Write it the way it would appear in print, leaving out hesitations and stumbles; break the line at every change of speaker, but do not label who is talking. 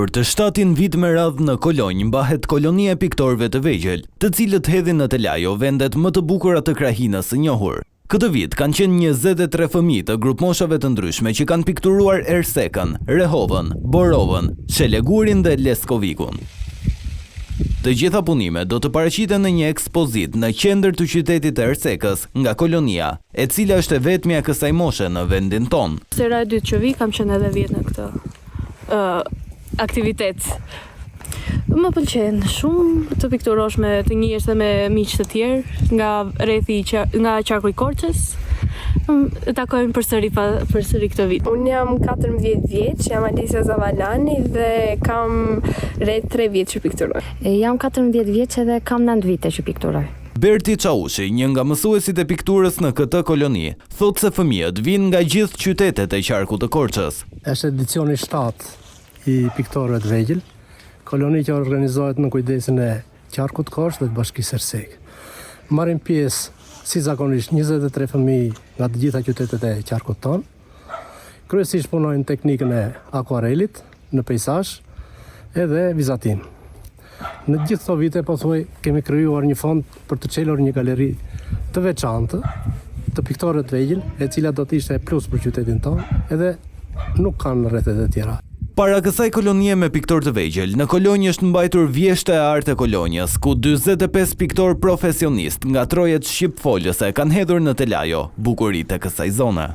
Për të 7-in vit me radhë në Kolonjë mbahet kolonia e piktorëve të vegjël, të cilët hedhin në Telajo vendet më të bukura të Krahinës së njohur. Këtë vit kanë qenë 23 fëmijë të grupmoshave të ndryshme që kanë pikturuar Ersekën, Rehovën, Borovën, Çelegurin dhe Leskovikun. Të gjitha punimet do të paraqiten në një ekspozit në qendër të qytetit të Ersekës nga kolonia, e cila është e vetmja kësaj moshe në vendin tonë.
Sera e dytë që vi, kam qenë edhe vjet në këtë aktivitet. Më pëlqen shumë të pikturosh me të njihesh dhe me miq të tjerë nga rrethi nga qarku i Korçës. Takojmë përsëri këtë vit.
Unë jam 14 vjeç, jam Alisa Zavalani dhe kam rreth 3 vjet që pikturoj.
Jam 14 vjeç edhe kam 9 vite që pikturoj.
Berti Çaushi, një nga mësuesit e pikturës në këtë koloni, thotë se fëmijët vinë nga gjithë qytetet e qarkut të Korçës.
Është edicioni 7 i piktorëve të vegjël, koloni që organizohet në kujdesin e qarkut të Korçës dhe të Bashkisë Ersek. Marrin pjesë si zakonisht 23 fëmijë nga të gjitha qytetet e qarkut tonë. Kryesisht punojnë teknikën e akuarelit në peizazh edhe vizatim. Në gjithë këto vite pothuaj kemi krijuar një fond për të çelur një galeri të veçantë të piktorëve të vegjël, e cila do të ishte plus për qytetin tonë, edhe nuk kanë rrethet e tjera.
Para kësaj kolonie me piktorë të vegjël, në Kolonjë është mbajtur vjeshta e artë e Kolonjës, ku 45 piktorë profesionist nga trojet shqipfolëse kanë hedhur në Telajo bukuritë e kësaj zone.